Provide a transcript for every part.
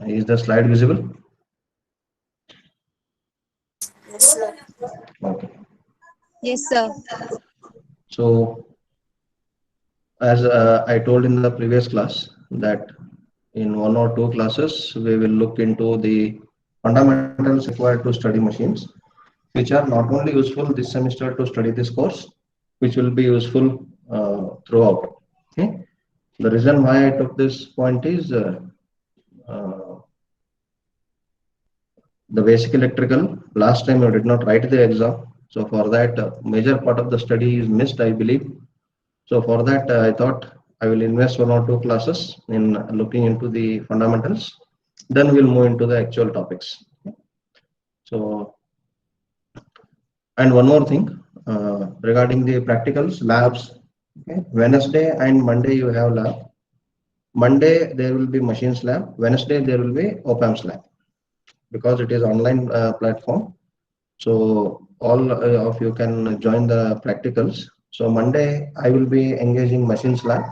Is the slide visible? Yes, sir. Okay. Yes, sir. So as I told in the previous class that in one or two classes we will look into the fundamentals required to study machines, which are not only useful this semester to study this course, which will be useful throughout. Okay. The reason why I took this point is uh, the basic electrical. Last time I did not write the exam, so for that major part of the study is missed, I believe. So for that, I thought I will invest one or two classes in looking into the fundamentals. Then we'll move into the actual topics. So, and one more thing regarding the practicals, labs. Okay. Wednesday and Monday you have lab. Monday there will be machines lab. Wednesday there will be op-amps lab because it is online platform. So all of you can join the practicals. So Monday I will be engaging machines lab,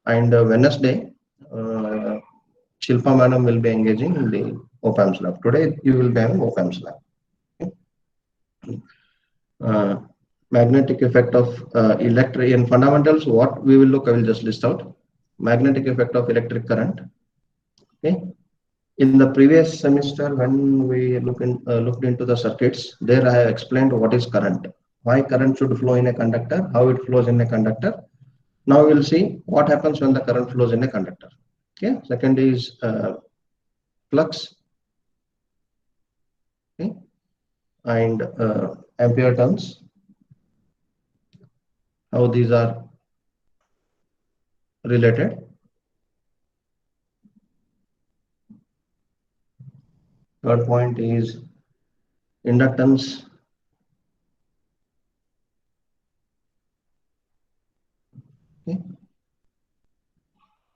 and Wednesday uh, Shilpa madam will be engaging in the op-amps lab. Today you will be having op-amps lab. Okay. Uh, Magnetic effect of electric in fundamentals. What we will look, I will just list out. Magnetic effect of electric current. Okay. In the previous semester, when we looked into the circuits, there I explained what is current, why current should flow in a conductor, how it flows in a conductor. Now we'll see what happens when the current flows in a conductor. Okay. Second is flux. Okay. And ampere turns. How these are related. Third point is inductance. Okay.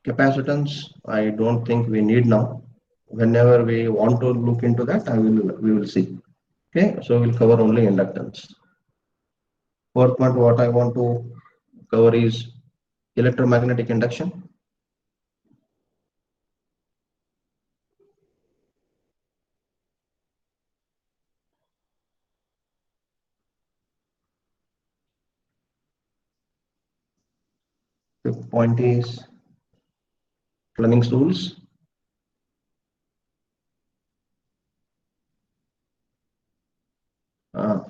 Capacitance, I don't think we need now. Whenever we want to look into that, we will see. Okay, so we'll cover only inductance. Fourth point, what I want to cover is electromagnetic induction. Fifth point is Fleming's rules.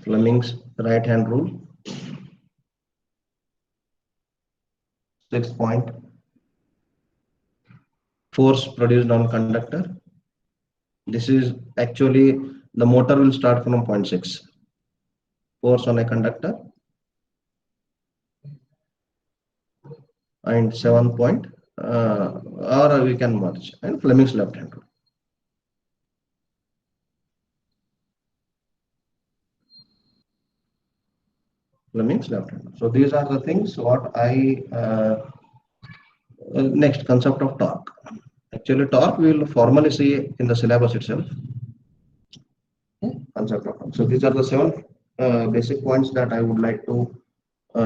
Fleming's right hand rule. Sixth point, force produced on conductor. This is actually the motor will start from 0.6. Force on a conductor. And 7 point, or we can merge, and Fleming's left hand rule. Fleming's left hand. So these are the things what I next concept of torque. Actually, torque we will formally see in the syllabus itself. Concept of torque. So these are the seven basic points that I would like to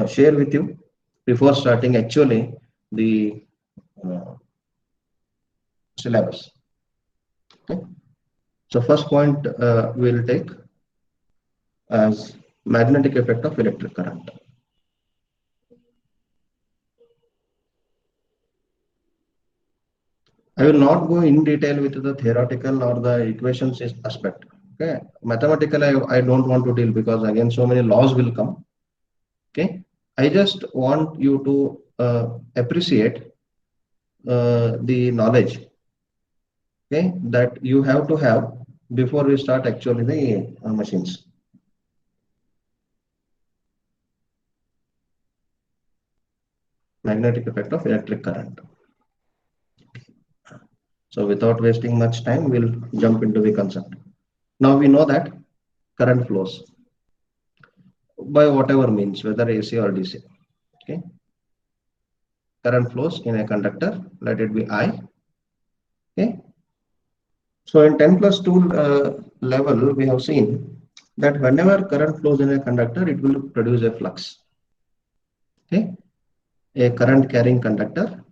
share with you before starting actually the uh, syllabus. Okay. So first point we'll take as magnetic effect of electric current. I will not go in detail with the theoretical or the equations aspect. Okay, mathematical I don't want to deal because again so many laws will come. Okay, I just want you to appreciate the knowledge. Okay, that you have to have before we start actually the machines. Magnetic effect of electric current. So without wasting much time, we'll jump into the concept. Now we know that current flows by whatever means, whether AC or DC. Okay. Current flows in a conductor, let it be I. Okay. So in 10 plus 2 level, we have seen that whenever current flows in a conductor, it will produce a flux. Okay, a current carrying conductor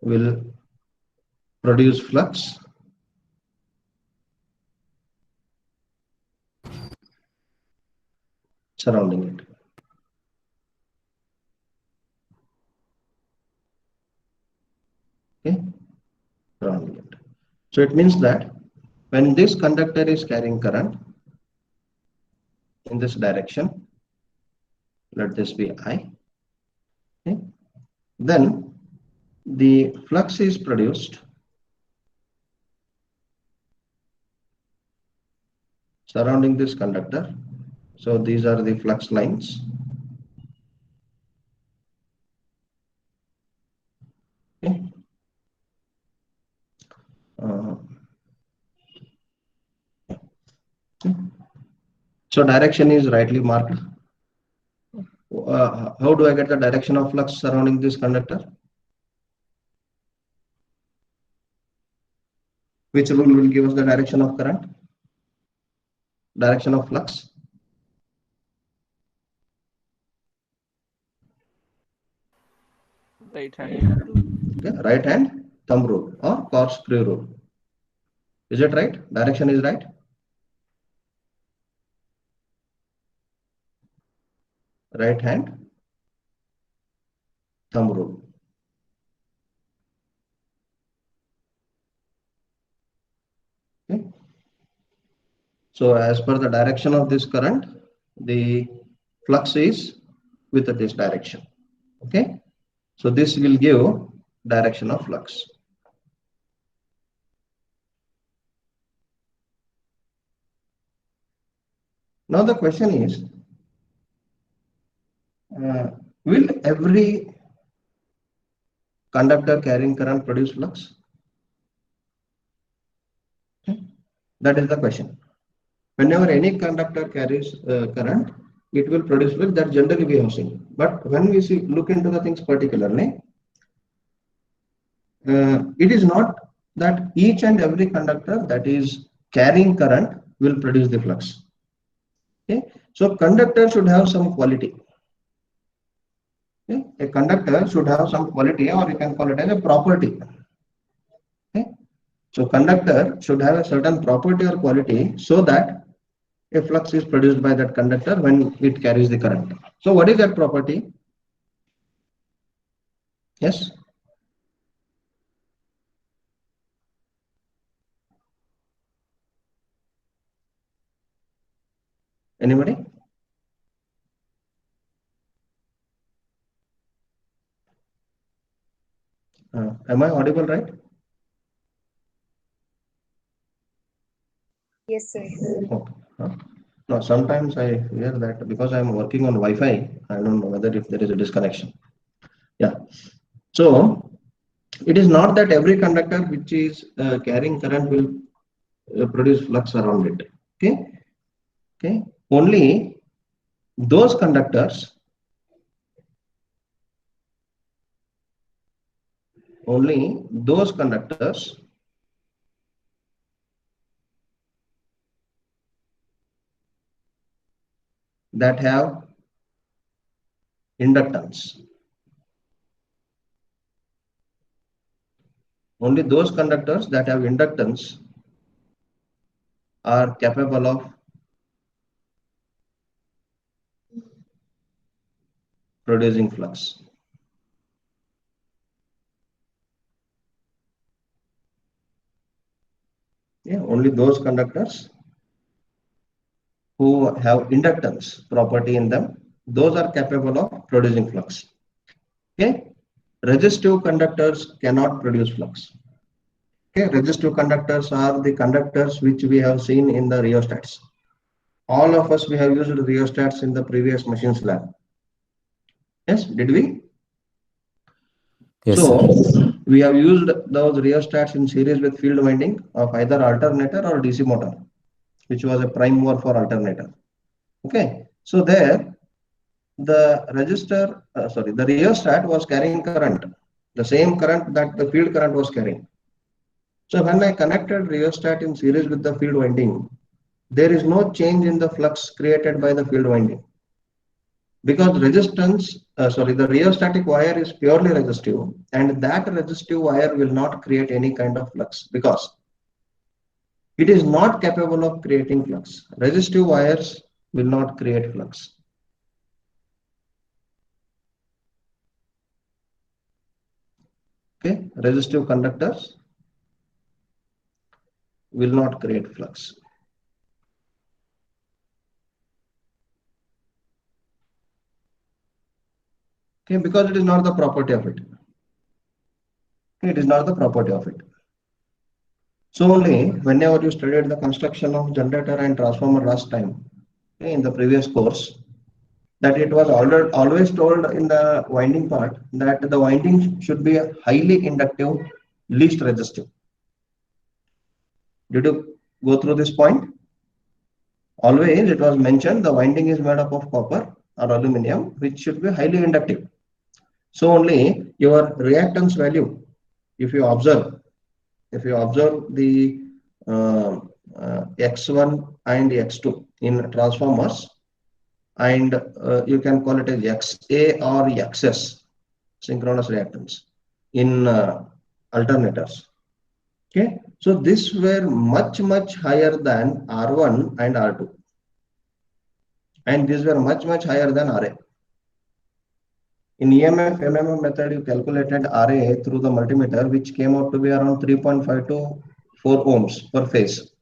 will produce flux surrounding it. Okay, surrounding it. So it means that when this conductor is carrying current in this direction, let this be I, okay, then the flux is produced surrounding this conductor. So these are the flux lines. Okay. So direction is rightly marked. How do I get the direction of flux surrounding this conductor? Which rule will give us the direction of current? Direction of flux? Right hand. Okay. Right hand thumb rule or corkscrew rule. Is it right? Direction is right? Right hand thumb rule. Okay. So as per the direction of this current, the flux is with this direction. Okay. So this will give direction of flux. Now the question is, will every conductor carrying current produce flux? Okay. That is the question. Whenever any conductor carries current, it will produce flux. That generally we have seen. But when we look into the things particularly, it is not that each and every conductor that is carrying current will produce the flux. Okay. So conductor should have some quality. Okay. A conductor should have some quality, or you can call it as a property. Okay. So conductor should have a certain property or quality so that a flux is produced by that conductor when it carries the current. So what is that property? Yes. Anybody? Am I audible, right? Yes, sir. Okay. No, sometimes I hear that because I'm working on Wi-Fi. I don't know whether if there is a disconnection. Yeah. So it is not that every conductor which is carrying current will produce flux around it. Okay. Okay. Only those conductors. Only those conductors that have inductance. Only those conductors that have inductance are capable of producing flux. Yeah, only those conductors who have inductance property in them, those are capable of producing flux. Okay, resistive conductors cannot produce flux. Okay, resistive conductors are the conductors which we have seen in the rheostats. All of us, we have used rheostats in the previous machines lab. Yes, did we? Yes, So sir. we have used those rheostats in series with field winding of either alternator or DC motor, which was a prime mover for alternator. Okay, so there the the rheostat was carrying current, the same current that the field current was carrying. So when I connected rheostat in series with the field winding, there is no change in the flux created by the field winding because the rheostatic wire is purely resistive, and that resistive wire will not create any kind of flux because it is not capable of creating flux. Resistive wires will not create flux. Okay, resistive conductors will not create flux. Okay, because it is not the property of it. Okay, it is not the property of it. So only whenever you studied the construction of generator and transformer last time, okay, in the previous course, that it was always told in the winding part that the winding should be highly inductive, least resistive. Did you go through this point? Always it was mentioned the winding is made up of copper or aluminum, which should be highly inductive. So only your reactance value, if you observe the X1 and X2 in transformers, and you can call it as XA or XS, synchronous reactance, in alternators. Okay, so this were much higher than R1 and R2, and these were much higher than RA. In EMF MMF method, you calculated RA through the multimeter, which came out to be around 3.5 to 4 ohms per phase.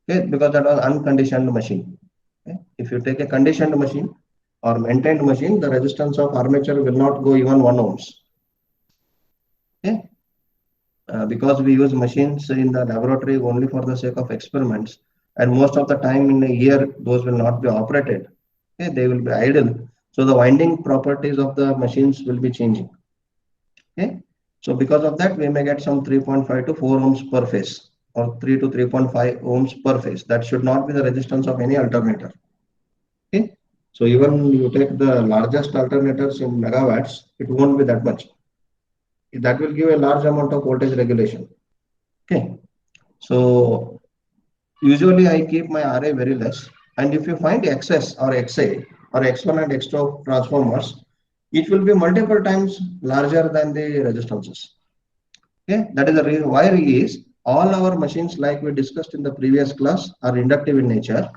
Okay, because that was unconditioned machine. Okay? If you take a conditioned machine or maintained machine, the resistance of armature will not go even 1 ohms. Okay? Because we use machines in the laboratory only for the sake of experiments, and most of the time in a year those will not be operated. Okay? They will be idle. So the winding properties of the machines will be changing. Okay? So because of that, we may get some 3.5 to 4 ohms per phase, or 3 to 3.5 ohms per phase. That should not be the resistance of any alternator. Okay? So even you take the largest alternators in megawatts, it won't be that much. That will give a large amount of voltage regulation. Okay. So usually I keep my RA very less. And if you find XS or XA or X1 and X2 of transformers, it will be multiple times larger than the resistances. Okay, that is the reason why is all our machines, like we discussed in the previous class, are inductive in nature.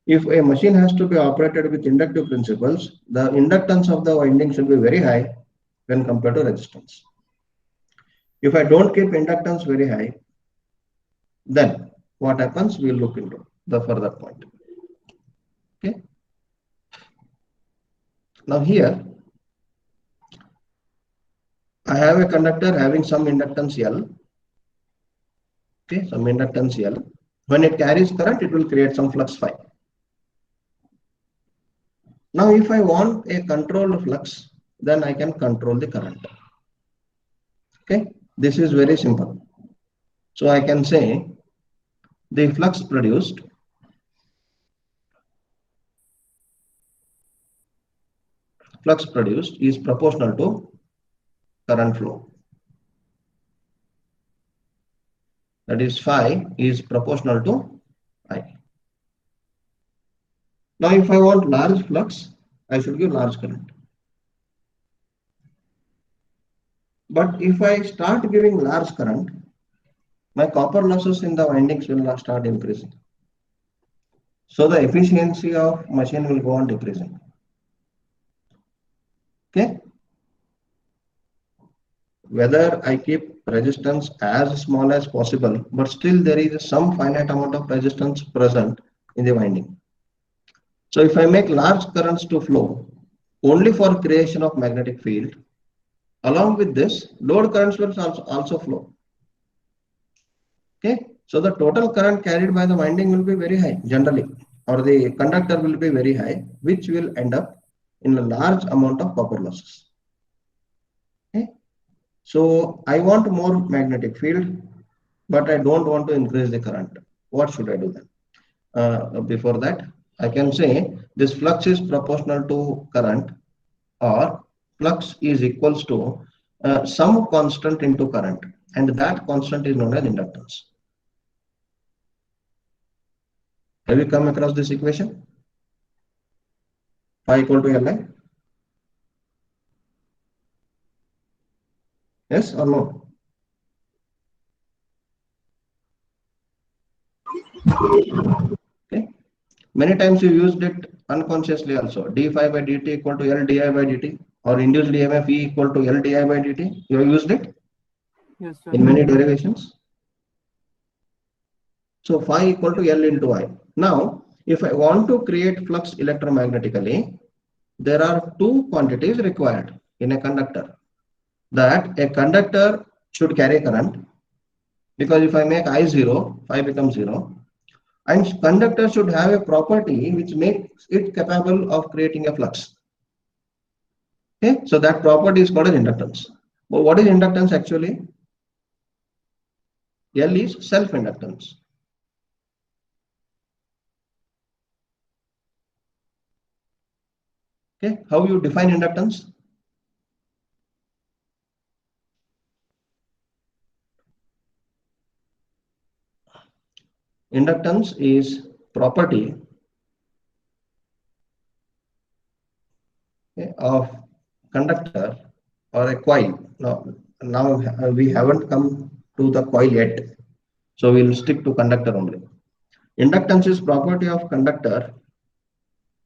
If a machine has to be operated with inductive principles, the inductance of the winding should be very high when compared to resistance. If I don't keep inductance very high, then what happens? We'll look into the further point. Okay. Now here, I have a conductor having some inductance L. Okay, some inductance L. When it carries current, it will create some flux phi. Now, if I want a controlled flux, then I can control the current. Okay, this is very simple. So I can say the flux produced is proportional to current flow. That is, phi is proportional to I. Now, if I want large flux, I should give large current. But if I start giving large current, my copper losses in the windings will not start increasing. So the efficiency of machine will go on decreasing. Okay. Whether I keep resistance as small as possible, but still there is some finite amount of resistance present in the winding. So if I make large currents to flow only for creation of magnetic field, along with this, load currents will also flow. Okay, so the total current carried by the winding will be very high generally, or the conductor will be very high, which will end up in a large amount of copper losses. Okay, so I want more magnetic field, but I don't want to increase the current. What should I do then? Before that, I can say this flux is proportional to current, or flux is equals to some constant into current. and that constant is known as inductance. Have you come across this equation? Phi equal to Li? Yes or no? Okay. Many times you used it unconsciously also. d phi by dt equal to L di by dt, or induced EMF E equal to L di by dt. You have used it Yes, sir. in many derivations. So phi equal to L into I. Now, if I want to create flux electromagnetically, there are two quantities required in a conductor. That a conductor should carry current, because if I make I 0, phi becomes 0. And conductor should have a property which makes it capable of creating a flux. Okay, so that property is called as inductance. But what is inductance actually? L is self-inductance. Okay, how you define inductance? Inductance is property of conductor or a coil. Now we haven't come to the coil yet, so we'll stick to conductor only. Inductance is property of conductor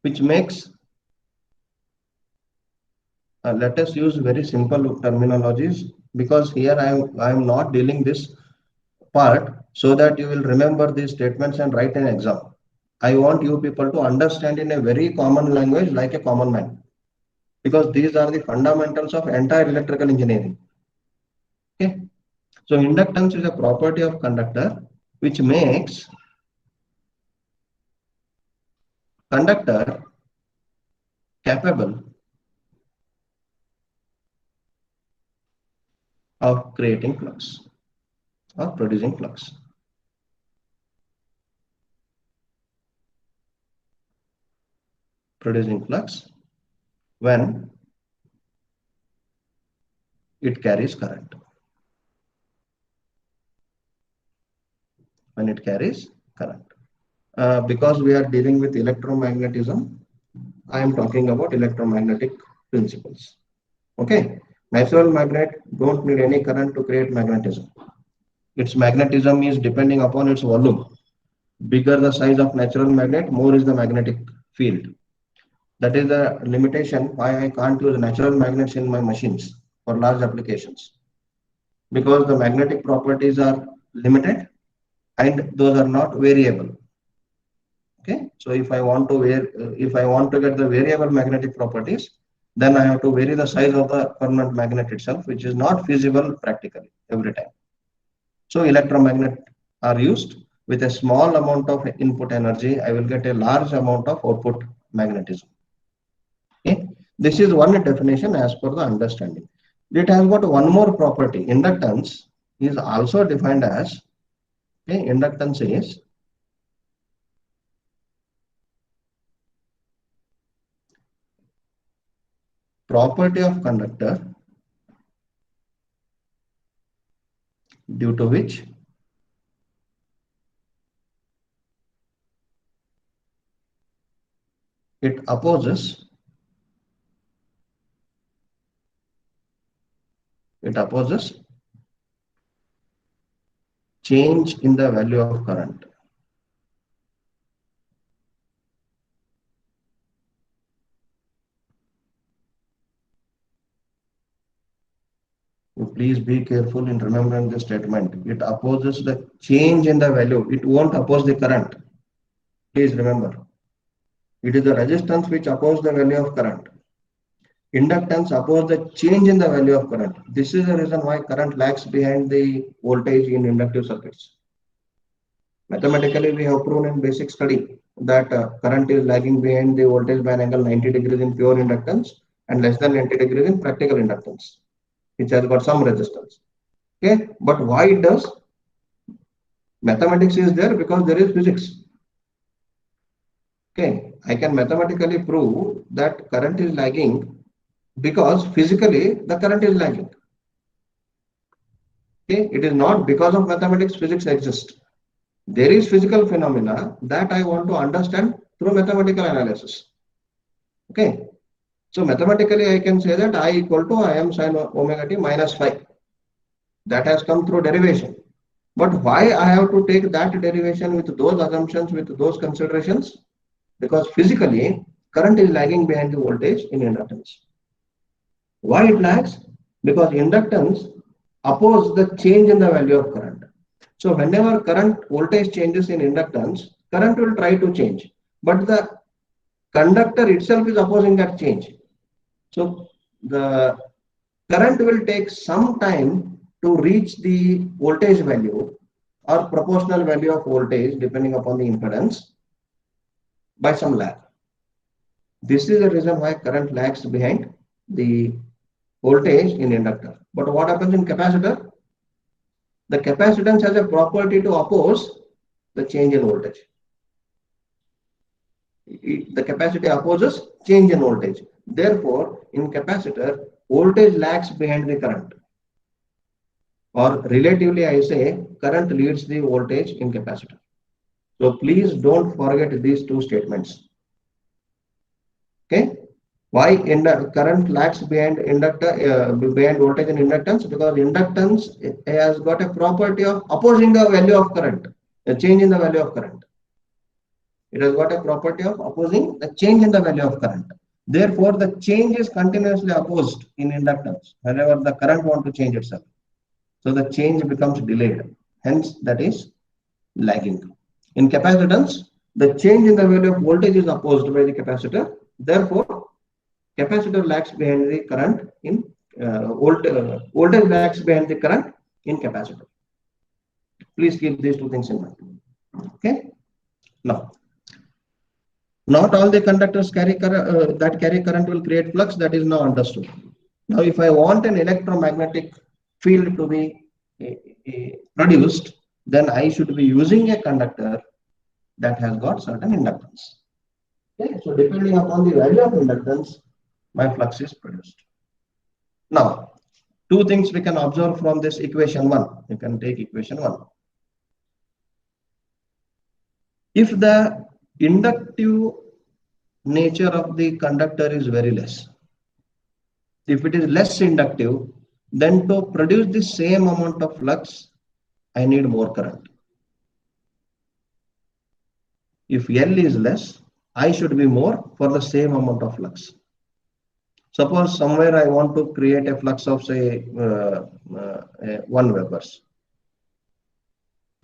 which makes, let us use very simple terminologies, because here I am not dealing this part so that you will remember these statements and write an exam. I want you people to understand in a very common language like a common man, because these are the fundamentals of entire electrical engineering. Okay, so inductance is a property of conductor which makes conductor capable of creating flux or producing flux. Producing flux when it carries current. When it carries current. Because we are dealing with electromagnetism, I am talking about electromagnetic principles. Okay, natural magnet don't need any current to create magnetism. Its magnetism is depending upon its volume. Bigger the size of natural magnet, more is the magnetic field. That is the limitation why I can't use natural magnets in my machines for large applications, because the magnetic properties are limited and those are not variable. Okay, so if I want to get the variable magnetic properties, then I have to vary the size of the permanent magnet itself, which is not feasible practically every time. So electromagnet are used with a small amount of input energy. I will get a large amount of output magnetism. Okay, this is one definition as per the understanding. It has got one more property. Inductance is also defined as, okay, inductance is property of conductor due to which it opposes change in the value of current. Please be careful in remembering the statement. It opposes the change in the value. It won't oppose the current. Please remember. It is the resistance which opposes the value of current. Inductance opposes the change in the value of current. This is the reason why current lags behind the voltage in inductive circuits. Mathematically, we have proven in basic study that current is lagging behind the voltage by an angle 90 degrees in pure inductance and less than 90 degrees in practical inductance, which has got some resistance. Okay, but why it does? Mathematics is there because there is physics. Okay, I can mathematically prove that current is lagging because physically the current is lagging. Okay, it is not because of mathematics, physics exists. There is physical phenomena that I want to understand through mathematical analysis. Okay, so mathematically I can say that I equal to I am sine omega t minus phi. That has come through derivation. But why I have to take that derivation with those assumptions, with those considerations? Because physically, current is lagging behind the voltage in inductance. Why it lags? Because inductance oppose the change in the value of current. So whenever current voltage changes in inductance, current will try to change. But the conductor itself is opposing that change. So the current will take some time to reach the voltage value or proportional value of voltage depending upon the impedance by some lag. This is the reason why current lags behind the voltage in inductor. But what happens in capacitor? The capacitance has a property to oppose the change in voltage. The capacity opposes change in voltage. Therefore, in capacitor, voltage lags behind the current. Or relatively, I say current leads the voltage in capacitor. So please don't forget these two statements. Okay? Why current lags behind behind voltage and inductance? Because inductance has got a property of opposing the value of current, a change in the value of current. It has got a property of opposing the change in the value of current. Therefore, the change is continuously opposed in inductance whenever the current wants to change itself. So the change becomes delayed. Hence, that is lagging. In capacitance, the change in the value of voltage is opposed by the capacitor. Therefore, capacitor lags behind the current in voltage lags behind the current in capacitor. Please keep these two things in mind. Okay. Now, not all the conductors that carry current will create flux. That is now understood. Now, if I want an electromagnetic field to be produced, then I should be using a conductor that has got certain inductance. Okay, so depending upon the value of inductance, my flux is produced. Now, two things we can observe from this equation 1. You can take equation 1. If the inductive nature of the conductor is very less, if it is less inductive, then to produce the same amount of flux, I need more current. If L is less, I should be more for the same amount of flux. Suppose somewhere I want to create a flux of say 1 Webers.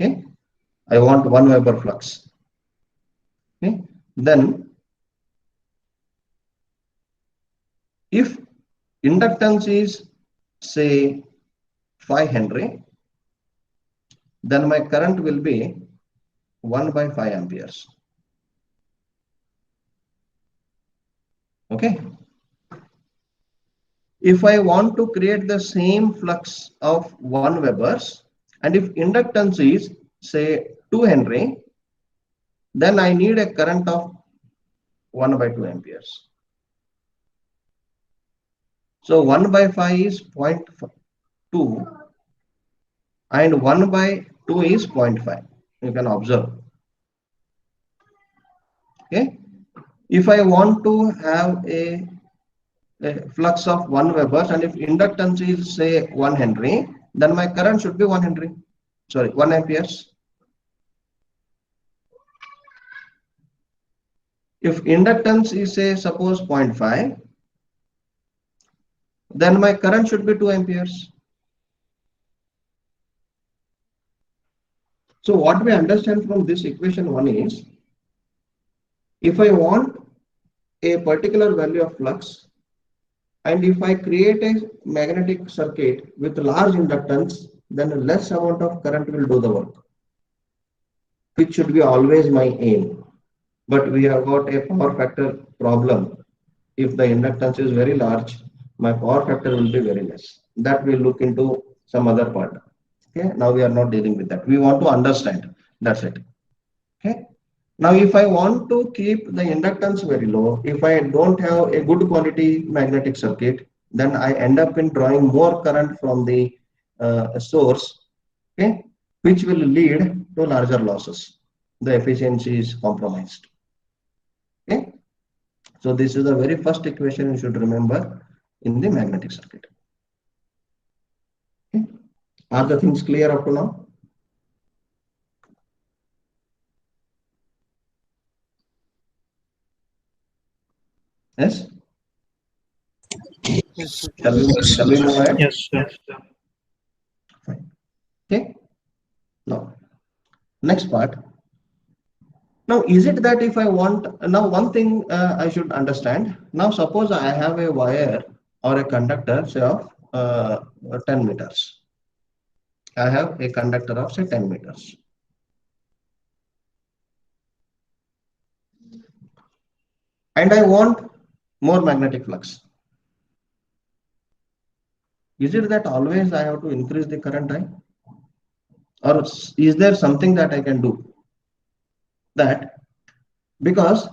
Okay, I want 1 Weber flux. Okay, then if inductance is say 5 Henry, then my current will be 1 by 5 amperes. Okay. If I want to create the same flux of 1 Webers, and if inductance is say 2 Henry, then I need a current of 1 by 2 amperes. So 1 by 5 is 0.2 and 1 by 2 is 0.5. You can observe. Okay. If I want to have a flux of 1 Webers and if inductance is say 1 Henry, then my current should be 1 Henry. Sorry, 1 amperes. If inductance is say suppose 0.5, then my current should be 2 amperes. So what we understand from this equation 1 is, if I want a particular value of flux, and if I create a magnetic circuit with large inductance, then a less amount of current will do the work, which should be always my aim. But we have got a power factor problem. If the inductance is very large, my power factor will be very less. That we'll look into some other part. Okay, now we are not dealing with that. We want to understand. That's it. Okay. Now, if I want to keep the inductance very low, if I don't have a good quality magnetic circuit, then I end up in drawing more current from the source, okay, which will lead to larger losses. The efficiency is compromised. Okay, so this is the very first equation you should remember in the magnetic circuit. Okay. Are the things clear up to now? Yes. Yes, sir. Shall we move ahead? Yes, sir. Fine. Okay. Now, next part. Now, is it that if I want, now one thing I should understand. Now, suppose I have a wire or a conductor, say of 10 meters. I have a conductor of say 10 meters. And I want more magnetic flux. Is it that always I have to increase the current I? Or is there something that I can do? That because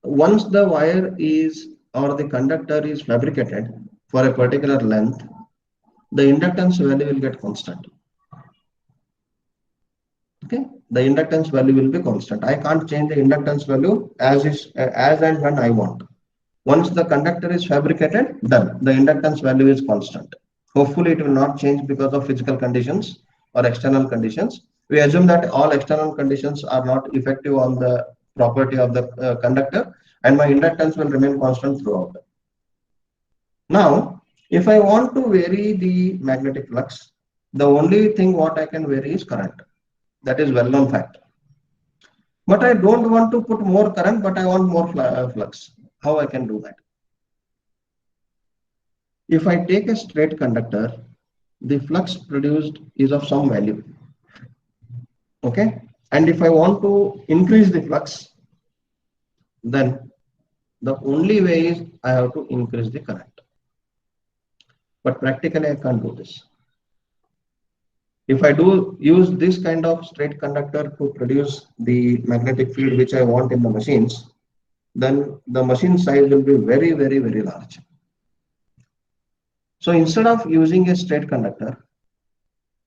once the wire is or the conductor is fabricated for a particular length, the inductance value will get constant. Okay, the inductance value will be constant. I can't change the inductance value as and when I want. Once the conductor is fabricated, done. The inductance value is constant. Hopefully, it will not change because of physical conditions or external conditions. We assume that all external conditions are not effective on the property of the conductor, and my inductance will remain constant throughout. Now, if I want to vary the magnetic flux, the only thing what I can vary is current. That is well-known fact. But I don't want to put more current, but I want more flux. How I can do that? If I take a straight conductor, the flux produced is of some value. Okay, and if I want to increase the flux, then the only way is I have to increase the current. But practically I can't do this. If I do use this kind of straight conductor to produce the magnetic field which I want in the machines, then the machine size will be very, very, very large. So instead of using a straight conductor,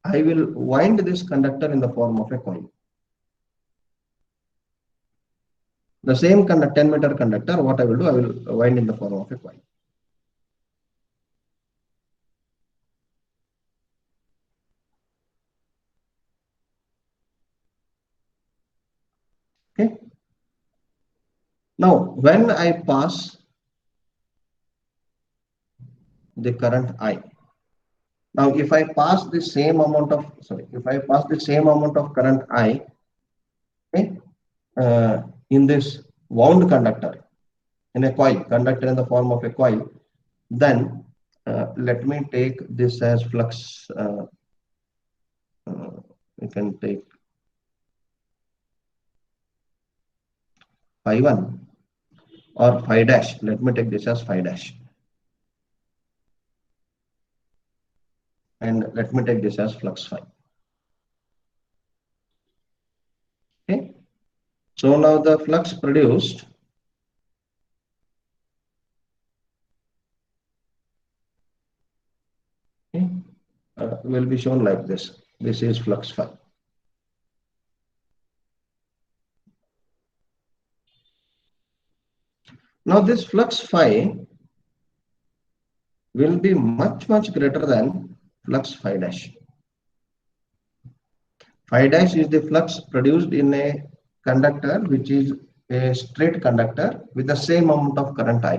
I will wind this conductor in the form of a coil. The same 10-meter conductor, what I will do, I will wind in the form of a coil. Okay. Now, when I pass the current I, now if I pass the same amount of current I, okay, in this wound conductor, in a coil, conductor in the form of a coil, then let me take this as flux. We can take phi 1 or phi dash. Let me take this as phi dash. And let me take this as flux phi. Okay. So now the flux produced will be shown like this. This is flux phi. Now this flux phi will be much, much greater than flux phi dash. Phi dash is the flux produced in a conductor which is a straight conductor with the same amount of current I.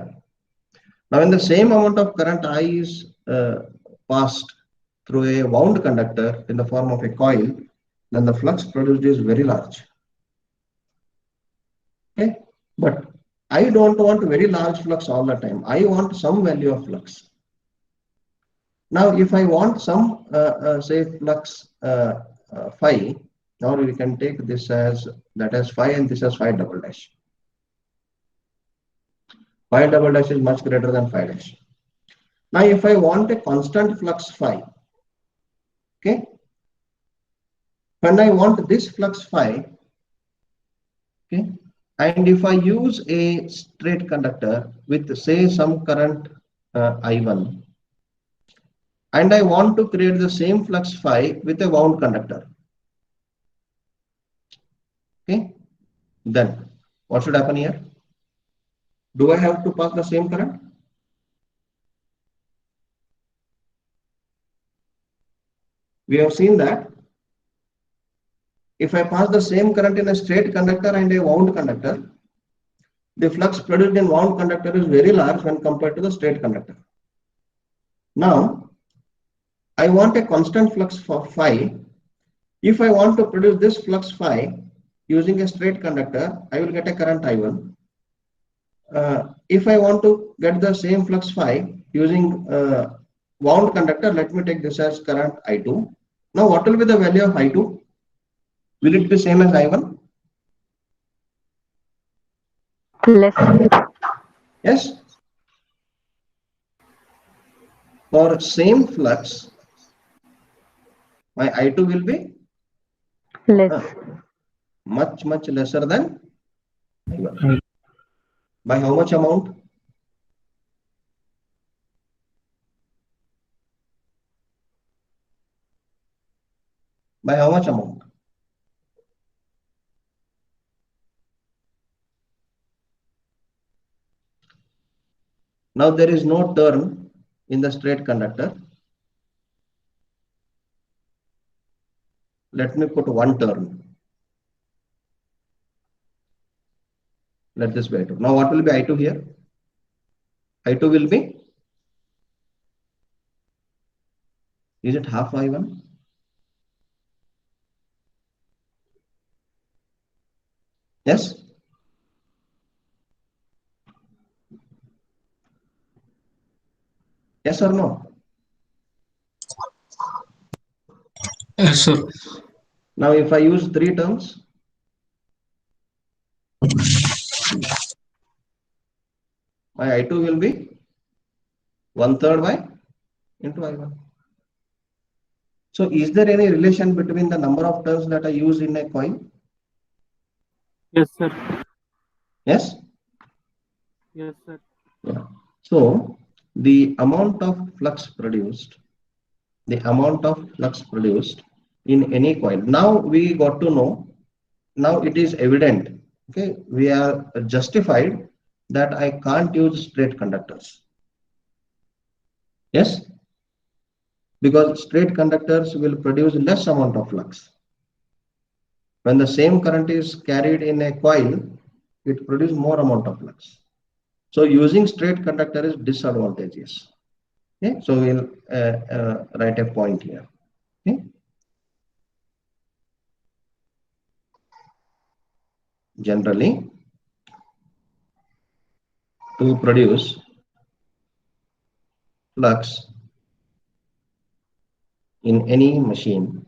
Now when the same amount of current I is passed through a wound conductor in the form of a coil, then the flux produced is very large. Okay, but I don't want very large flux all the time. I want some value of flux. Now, if I want some, say, flux phi, or we can take this as that as phi and this as phi double dash. Phi double dash is much greater than phi dash. Now, if I want a constant flux phi, okay, when I want this flux phi, okay, and if I use a straight conductor with say some current I1, and I want to create the same flux phi with a wound conductor. Okay, then what should happen here? Do I have to pass the same current? We have seen that if I pass the same current in a straight conductor and a wound conductor, the flux produced in wound conductor is very large when compared to the straight conductor. Now, I want a constant flux for phi. If I want to produce this flux phi using a straight conductor, I will get a current I1. If I want to get the same flux phi using wound conductor, let me take this as current I2. Now, what will be the value of I2? Will it be same as I1? Less. Yes. For same flux, my I2 will be Less. much lesser than I1. By how much amount? By how much amount? Now there is no turn in the straight conductor. Let me put one turn. Let this be I2. Now what will be I2 here? I2 will be, is it half I1? Yes? Yes or no? Yes, sir. Now if I use three terms, my I2 will be 1/3 by into I1. So is there any relation between the number of turns that I use in a coil? Yes, sir. Yes? Yes, sir. Yeah. So the amount of flux produced, in any coil. Now we got to know, now it is evident, okay, we are justified that I can't use straight conductors. Yes? Because straight conductors will produce less amount of flux. When the same current is carried in a coil, it produces more amount of flux. So using straight conductor is disadvantageous. Okay? So we'll write a point here. Okay? Generally, to produce flux in any machine,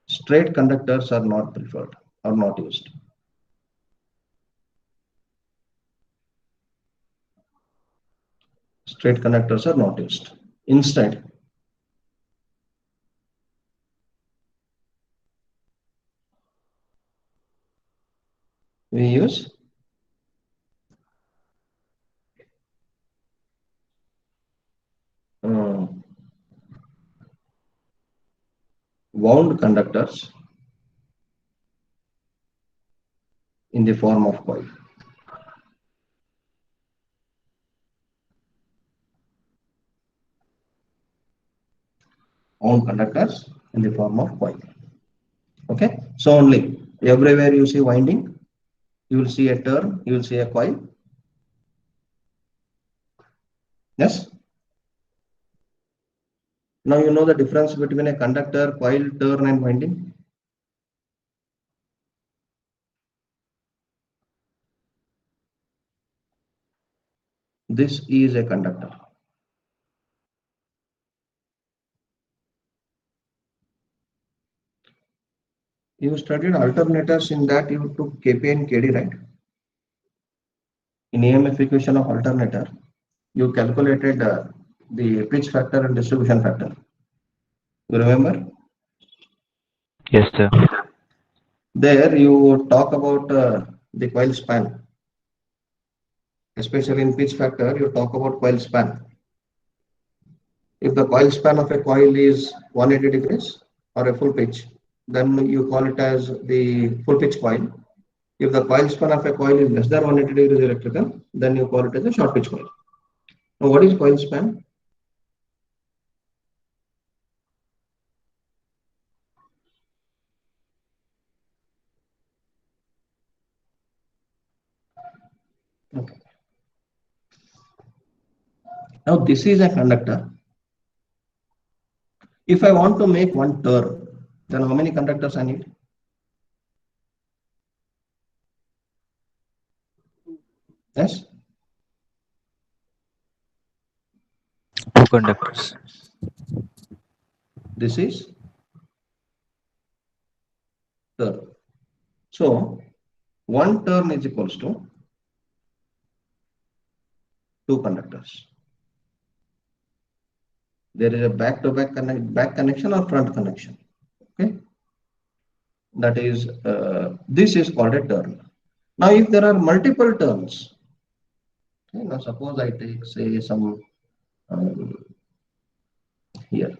straight conductors are not preferred or not used. Straight conductors are not used. Instead, we use wound conductors in the form of coil. Wound conductors in the form of coil. Okay, so only everywhere you see winding, you will see a turn, you will see a coil. Yes. Now you know the difference between a conductor, coil, turn, and winding. This is a conductor. You studied alternators, in that you took Kp and Kd, right? In EMF equation of alternator, you calculated the pitch factor and distribution factor. You remember? Yes, sir. There you talk about the coil span, especially in pitch factor, you talk about coil span. If the coil span of a coil is 180 degrees or a full pitch, then you call it as the full pitch coil. If the coil span of a coil is less than 180 degrees electrical, then you call it as a short pitch coil. Now, what is coil span? Okay. Now, this is a conductor. If I want to make one turn, then how many conductors I need? Yes? 2 conductors. This is turn. So, one turn is equals to 2 conductors. There is a back-to-back back connection or front connection. Okay, that is this is called a turn. Now, if there are multiple turns, okay, now suppose I take say some here.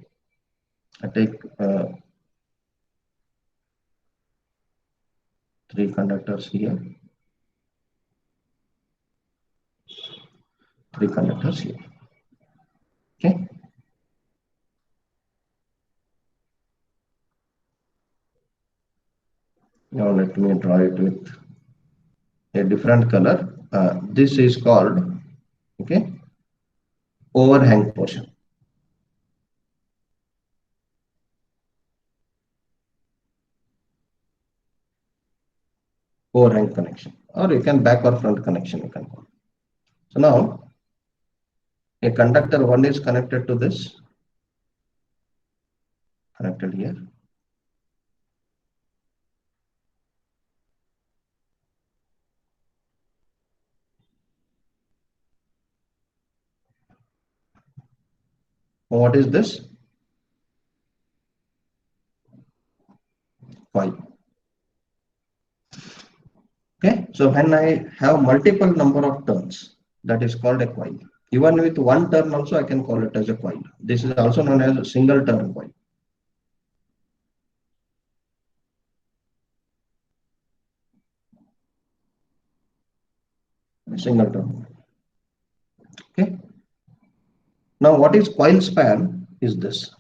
I take 3 conductors here, 3 conductors here. Okay. Now let me draw it with a different color. This is called, okay, overhang portion. Overhang connection, or you can back or front connection you can call. So now a conductor 1 is connected to this, connected here. What is this? Coil. Okay, so when I have multiple number of turns, that is called a coil. Even with one turn also I can call it as a coil. This is also known as a single turn coil. Single turn. Okay. Now what is coil span is this.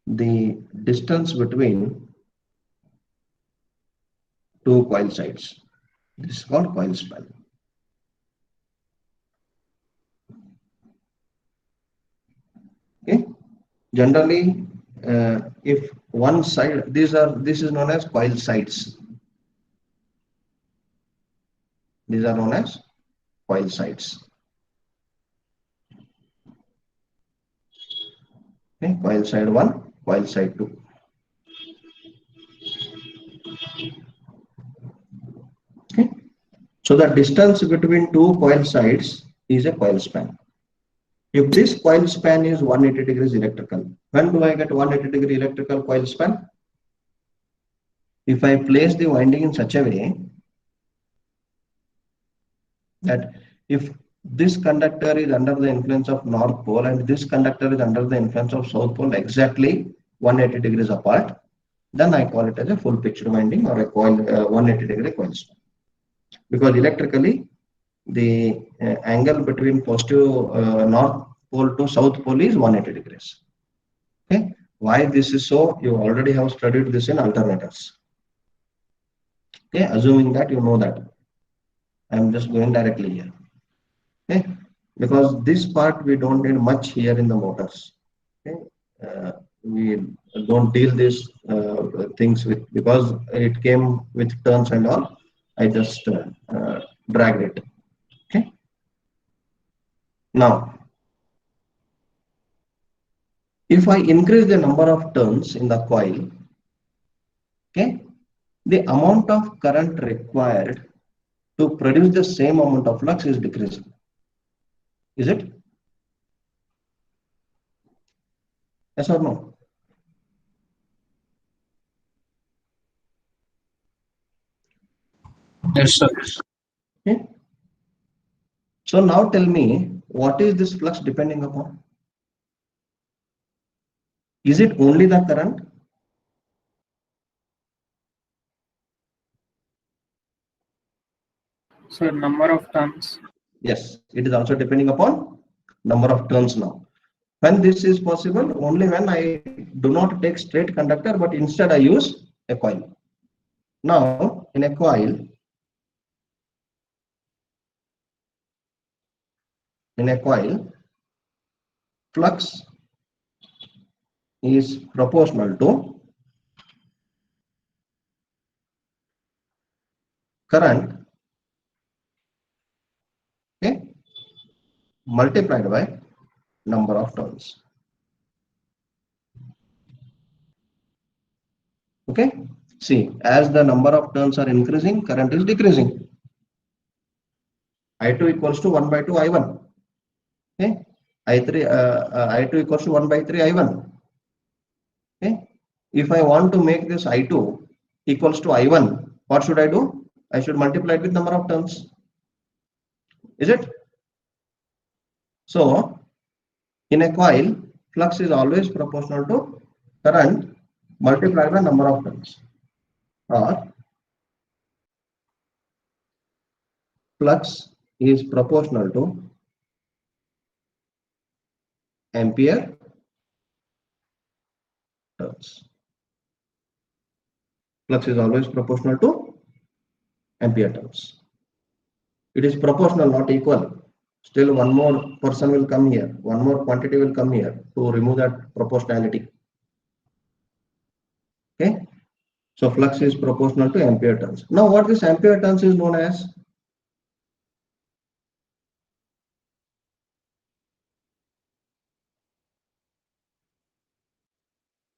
The distance between 2 coil sides. This is called coil span. Okay. Generally, if one side, this is known as coil sides. These are known as coil sides. Okay, coil side 1, coil side 2. Okay, so the distance between 2 coil sides is a coil span. If this coil span is 180 degrees electrical, when do I get 180 degree electrical coil span? If I place the winding in such a way that if this conductor is under the influence of north pole and this conductor is under the influence of south pole exactly 180 degrees apart, then I call it as a full pitched winding or a coil 180 degree coil span. Because electrically the angle between positive north pole to south pole is 180 degrees. Okay, why this is so? You already have studied this in alternators. Okay, assuming that you know that. I am just going directly here. Okay, because this part we don't need much here in the motors. Okay, we don't deal these things with, because it came with turns and all. I just dragged it. Okay. Now, if I increase the number of turns in the coil, okay, the amount of current required to produce the same amount of flux is decreasing. Is it? Yes or no? Yes, sir. Okay. So now tell me, what is this flux depending upon? Is it only the current? Sir, number of turns. Yes, it is also depending upon number of turns now. When this is possible, only when I do not take straight conductor, but instead I use a coil. Now, in a coil, flux is proportional to current, okay, multiplied by number of turns. Okay, see, as the number of turns are increasing, current is decreasing. I2 equals to 1 by 2 I1. Okay, I2 equals to 1 by 3 I1. Okay, if I want to make this I2 equals to I1, what should I do? I should multiply it with number of turns. Is it? So, in a coil, flux is always proportional to current multiplied by number of turns, or flux is proportional to ampere turns. Flux is always proportional to ampere turns. It is proportional, not equal. Still one more person will come here, one more quantity will come here to remove that proportionality. Okay, so flux is proportional to ampere turns. Now what this ampere turns is known as?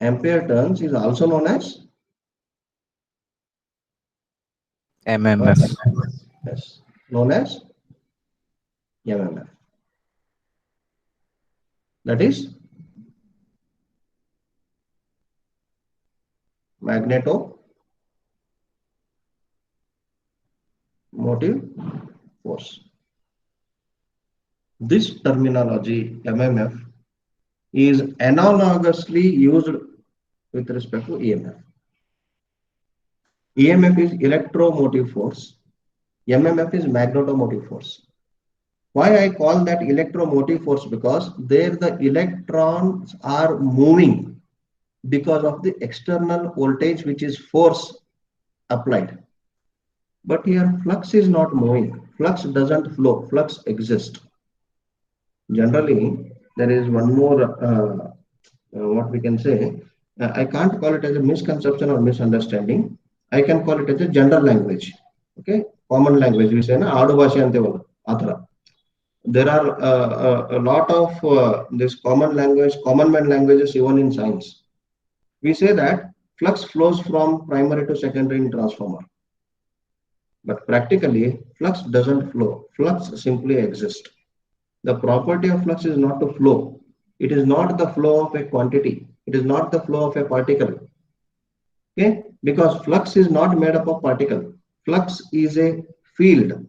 Ampere turns is also known as MMF. yes, known as MMF. That is magneto motive force. This terminology MMF is analogously used with respect to EMF. EMF is electromotive force. MMF is magnetomotive force. Why I call that electromotive force? Because there the electrons are moving because of the external voltage, which is force applied. But here flux is not moving. Flux doesn't flow. Flux exists. Generally, there is one more what we can say. I can't call it as a misconception or misunderstanding. I can call it as a general language. Okay, common language. We say na aadu bhasha ante vada athara. There are a lot of this common language, common man languages even in science. We say that flux flows from primary to secondary in transformer. But practically, flux doesn't flow. Flux simply exists. The property of flux is not to flow. It is not the flow of a quantity. It is not the flow of a particle. Okay? Because flux is not made up of particle. Flux is a field,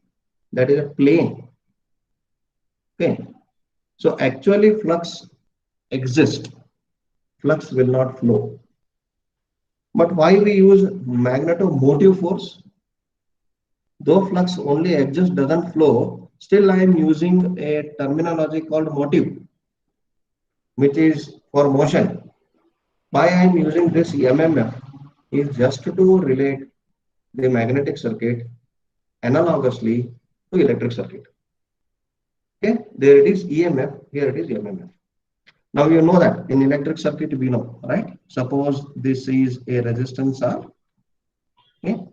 that is a plane. Okay? So actually flux exists. Flux will not flow. But why we use magnetomotive force? Though flux only exists, doesn't flow, still I am using a terminology called motive, which is for motion. Why I am using this MMF is just to relate the magnetic circuit analogously to electric circuit. Okay, there it is EMF, here it is MMF. Now you know that in electric circuit we know, right? Suppose this is a resistance R. Okay.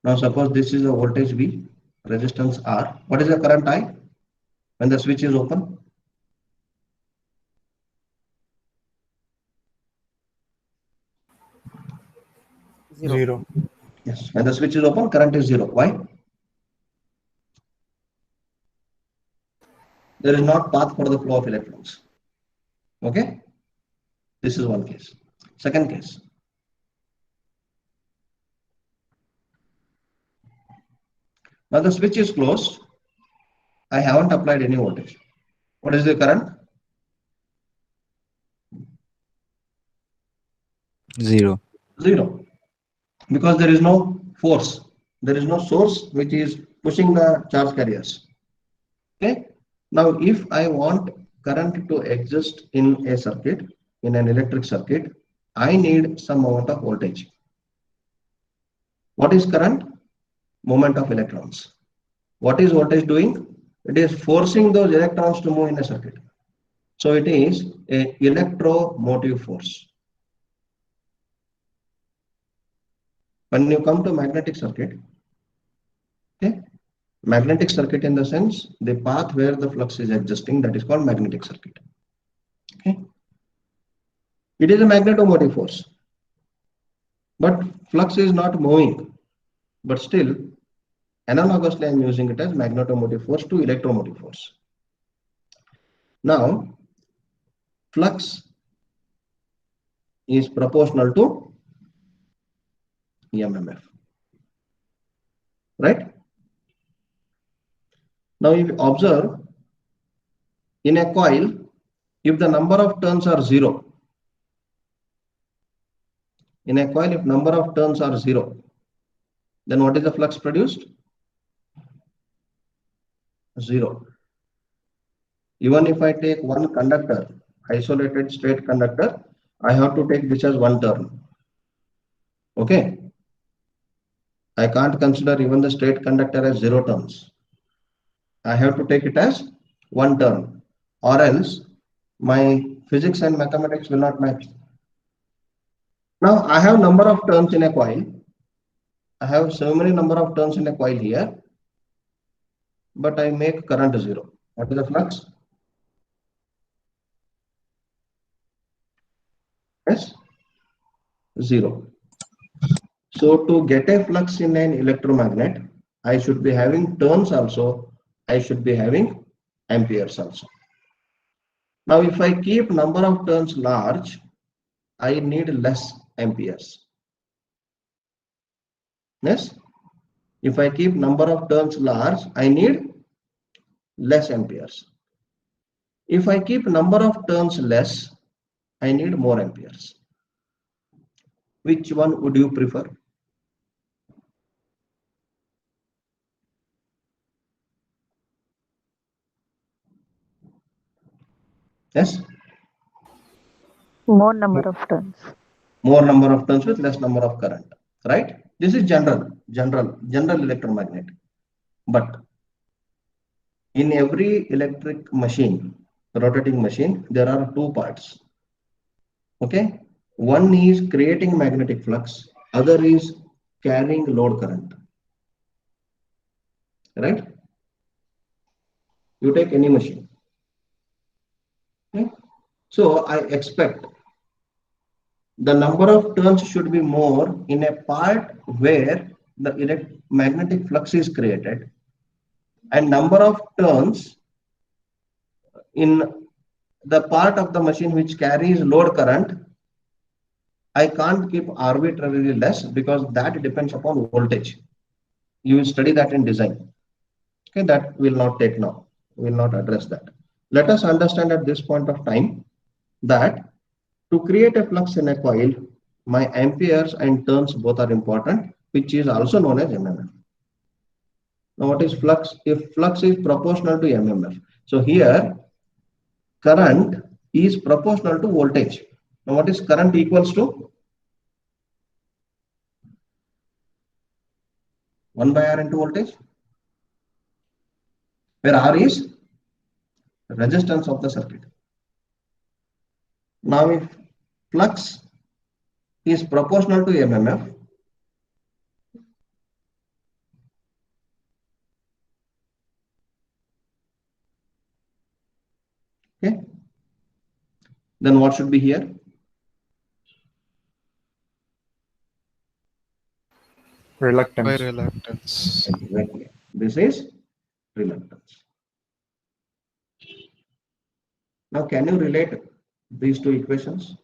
Now suppose this is a voltage V, resistance R. What is the current I when the switch is open? Zero. Yes. When the switch is open, current is zero. Why? There is not path for the flow of electrons. Okay. This is one case. Second case. Now the switch is closed. I haven't applied any voltage. What is the current? 0. 0. Because there is no force. There is no source which is pushing the charge carriers. Okay. Now if I want current to exist in a circuit, in an electric circuit, I need some amount of voltage. What is current? Movement of electrons. What is voltage doing? It is forcing those electrons to move in a circuit. So it is a electromotive force. When you come to magnetic circuit, okay, magnetic circuit in the sense the path where the flux is existing, that is called magnetic circuit. Okay, it is a magnetomotive force, but flux is not moving, but still analogously I am using it as magnetomotive force to electromotive force. Now flux is proportional to MMF, right? Now if you observe, in a coil, if the number of turns are 0, in a coil if number of turns are 0, then what is the flux produced? 0. Even if I take one conductor, isolated straight conductor, I have to take this as one turn. Okay. I can't consider even the straight conductor as 0 turns. I have to take it as one turn, or else my physics and mathematics will not match. Now I have number of turns in a coil. I have so many number of turns in a coil here, but I make current 0. What is the flux? Yes, 0. So to get a flux in an electromagnet, I should be having turns also. I should be having amperes also. Now if I keep number of turns large, I need less amperes. Yes. If I keep number of turns large, I need less amperes. If I keep number of turns less, I need more amperes. Which one would you prefer? Yes. More number of turns. More number of turns with less number of current, right? This is general electromagnet. But in every electric machine, rotating machine, there are two parts. Okay. One is creating magnetic flux, other is carrying load current. Right? You take any machine. Okay? So I expect the number of turns should be more in a part where the magnetic flux is created, and number of turns in the part of the machine which carries load current, I can't keep arbitrarily less because that depends upon voltage. You will study that in design. Okay, that will not take now. We will not address that. Let us understand at this point of time that to create a flux in a coil, my amperes and turns both are important, which is also known as MMF. Now what is flux? If flux is proportional to MMF, so here current is proportional to voltage. Now what is current equals to? 1 by R into voltage, where R is resistance of the circuit. Now if flux is proportional to MMF, okay, then what should be here? Reluctance. By reluctance. Exactly. This is reluctance. Now, can you relate these two equations?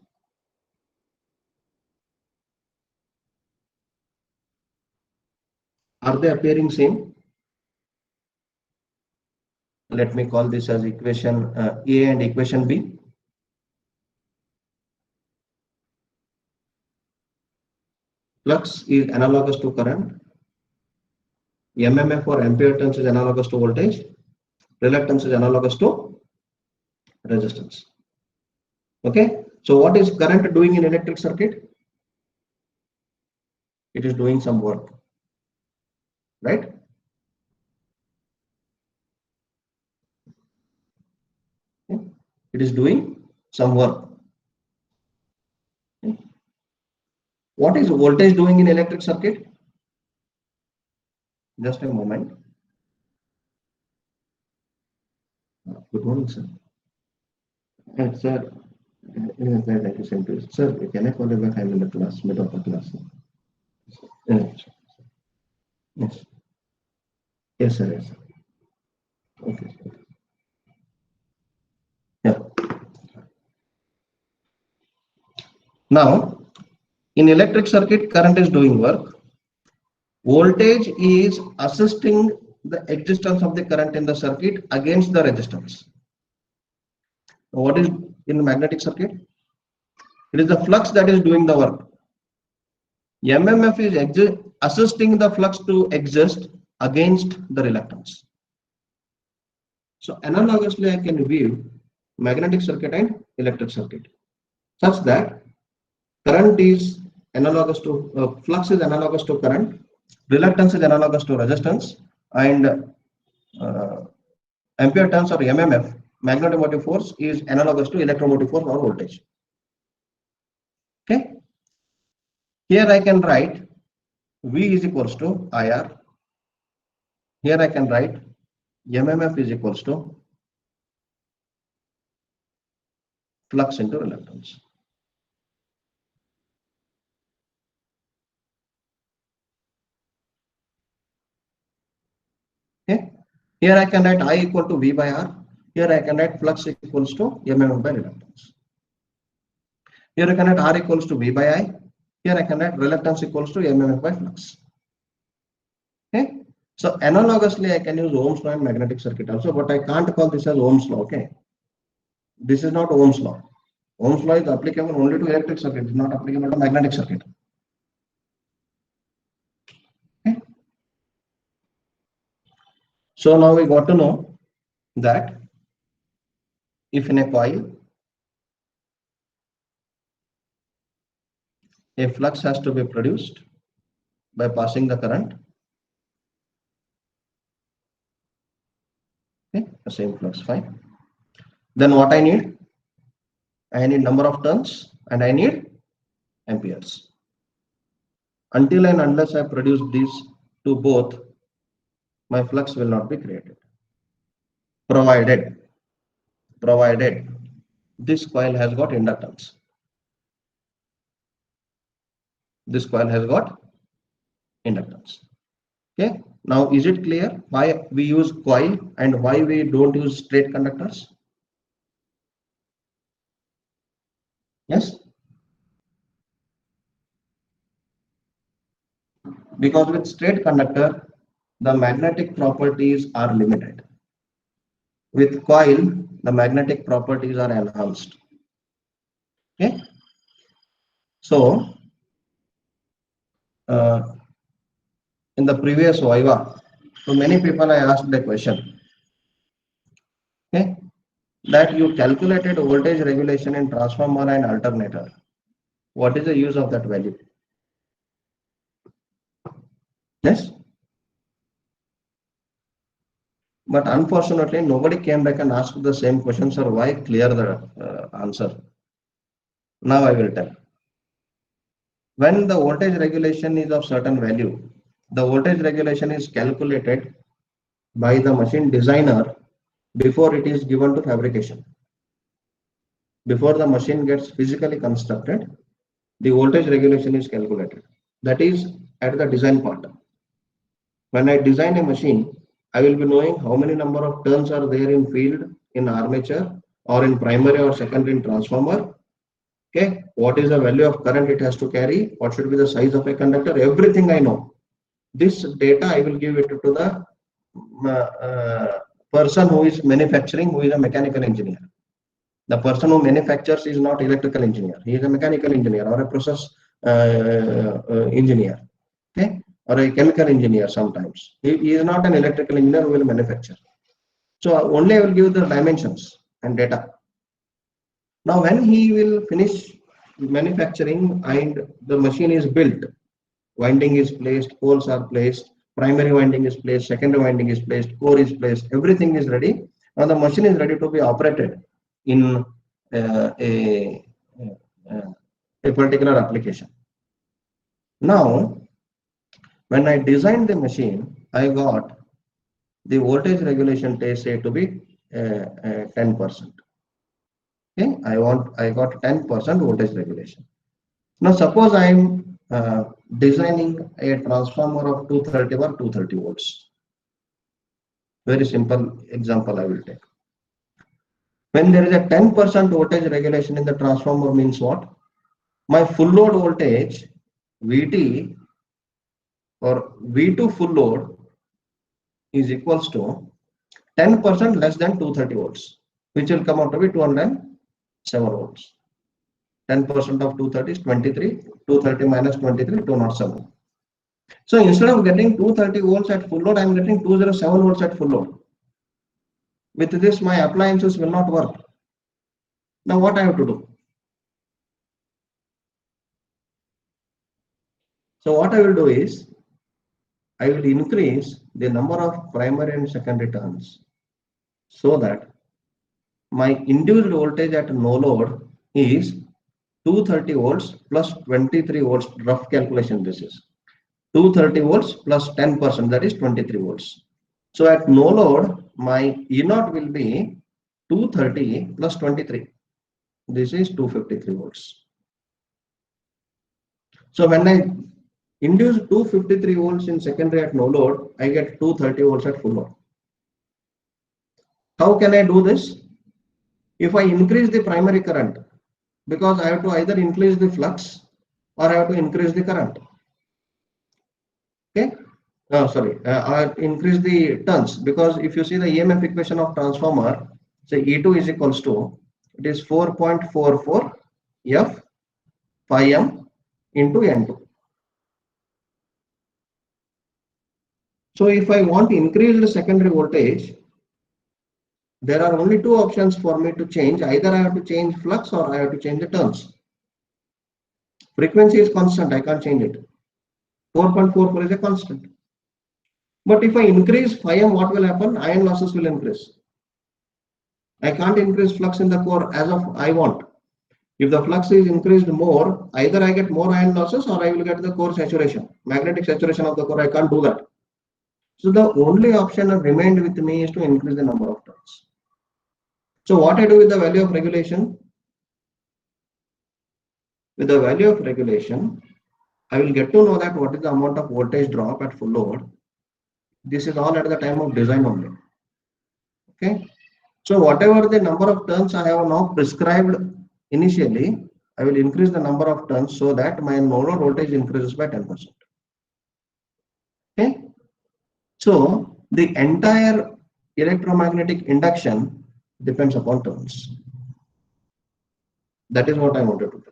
Are they appearing same? Let me call this as equation A and equation B. Flux is analogous to current. MMF or ampere turns is analogous to voltage. Reluctance is analogous to resistance. Okay. So what is current doing in electric circuit? It is doing some work, right? It is doing some work. What is voltage doing in electric circuit? Just a moment. Good morning, sir. Sir, sir, can I call you back? I'm in the class, middle of the class. Yes. Yes, sir. Yes, sir. Okay. Yeah. Now, in electric circuit, current is doing work. Voltage is assisting the existence of the current in the circuit against the resistance. What is in the magnetic circuit? It is the flux that is doing the work. MMF is assisting the flux to exist against the reluctance. So analogously, I can view magnetic circuit and electric circuit such that current is analogous to flux is analogous to current, reluctance is analogous to resistance, and ampere turns or MMF, magnetomotive force, is analogous to electromotive force or voltage. Okay. Here I can write V is equals to IR. Here I can write MMF is equals to flux into reluctance. Okay. Here I can write I equal to V by R. Here I can write flux equals to MMF by reluctance. Here I can write R equals to V by I. Here I can write reluctance equals to MMF by flux. Okay. So analogously, I can use Ohm's law in magnetic circuit also, but I can't call this as Ohm's law. Okay. This is not Ohm's law. Ohm's law is applicable only to electric circuit. It is not applicable to magnetic circuit. Okay. So now we got to know that if in a coil a flux has to be produced by passing the current, okay, the same flux, fine. Then what I need number of turns and I need amperes. Until and unless I produce these two both, my flux will not be created. Provided this coil has got inductance. This coil has got inductance. Okay. Now, is it clear why we use coil and why we don't use straight conductors? Yes. Because with straight conductor, the magnetic properties are limited. With coil, the magnetic properties are enhanced. Okay. So, in the previous Viva, to many people I asked the question, okay, that you calculated voltage regulation in transformer and alternator. What is the use of that value? Yes. But unfortunately, nobody came back and asked the same question, sir. Why? Clear the answer. Now I will tell. When the voltage regulation is of certain value, the voltage regulation is calculated by the machine designer before it is given to fabrication. Before the machine gets physically constructed, the voltage regulation is calculated. That is at the design part. When I design a machine, I will be knowing how many number of turns are there in field in armature or in primary or secondary in transformer. Okay, what is the value of current it has to carry? What should be the size of a conductor? Everything I know. This data I will give it to the person who is manufacturing, who is a mechanical engineer. The person who manufactures is not electrical engineer. He is a mechanical engineer or a process engineer, okay, or a chemical engineer sometimes. He is not an electrical engineer who will manufacture. So only I will give the dimensions and data. Now when he will finish manufacturing and the machine is built, winding is placed, poles are placed, primary winding is placed, secondary winding is placed, core is placed, everything is ready. Now the machine is ready to be operated in a particular application. Now, when I designed the machine, I got the voltage regulation test say to be 10%. Okay, I got 10% voltage regulation. Now, suppose I am designing a transformer of 230 or 230 volts. Very simple example I will take. When there is a 10% voltage regulation in the transformer means what? My full load voltage VT or V2 full load is equals to 10% less than 230 volts, which will come out to be 207 volts. 10% of 230 is 23, 230 minus 23, 207. So instead of getting 230 volts at full load, I am getting 207 volts at full load. With this, my appliances will not work. Now what I have to do? So what I will do is, I will increase the number of primary and secondary turns so that my induced voltage at no load is 230 volts plus 23 volts. Rough calculation this is 230 volts plus 10%, that is 23 volts. So at no load, my E0 will be 230 plus 23. This is 253 volts. So when I induce 253 volts in secondary at no load, I get 230 volts at full load. How can I do this? If I increase the primary current, because I have to either increase the flux or I have to increase the current. Okay. I increase the turns, because if you see the EMF equation of transformer, say E2 is equals to, it is 4.44 F phi m into N2. So if I want to increase the secondary voltage, there are only two options for me to change. Either I have to change flux or I have to change the turns. Frequency is constant, I can't change it. 4.44 is a constant. But if I increase phi m, what will happen? Iron losses will increase. I can't increase flux in the core as of I want. If the flux is increased more, either I get more iron losses or I will get the core saturation, magnetic saturation of the core. I can't do that. So the only option that remained with me is to increase the number of turns. So what I do with the value of regulation? With the value of regulation, I will get to know that what is the amount of voltage drop at full load. This is all at the time of design only. Okay. So whatever the number of turns I have now prescribed initially, I will increase the number of turns so that my no load voltage increases by 10%. Okay. So the entire electromagnetic induction depends upon turns. That is what I wanted to do.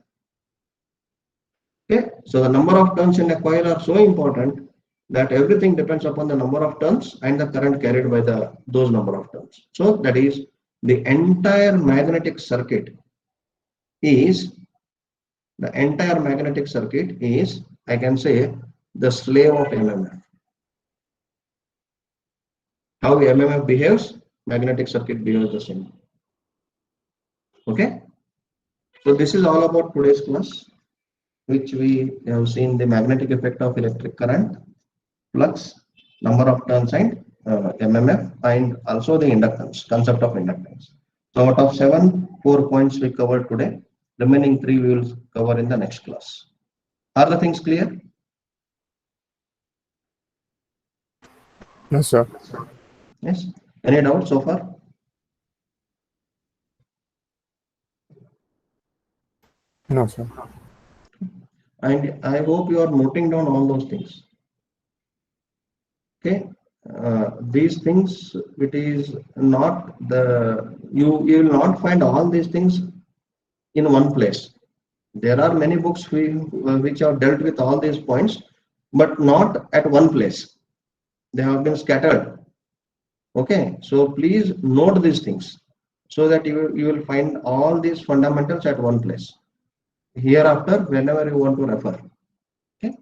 Okay. So the number of turns in a coil are so important that everything depends upon the number of turns and the current carried by those number of turns. So that is, the entire magnetic circuit is, I can say, the slave of MMF. How MMF behaves, magnetic circuit behaves the same. Okay. So this is all about today's class, which we have seen the magnetic effect of electric current, flux, number of turns and MMF, and also the inductance, concept of inductance. So out of 7, 4 points we covered today. Remaining 3 we will cover in the next class. Are the things clear? No, sir. Yes. Any doubt so far? No, sir. And I hope you are noting down all those things. Okay. These things, it is not you will not find all these things in one place. There are many books which have dealt with all these points, but not at one place. They have been scattered. Okay, so please note these things so that you will find all these fundamentals at one place. Hereafter, whenever you want to refer. Okay.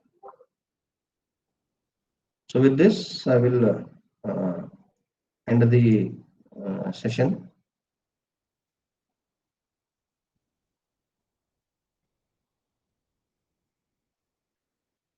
So with this, I will end the session.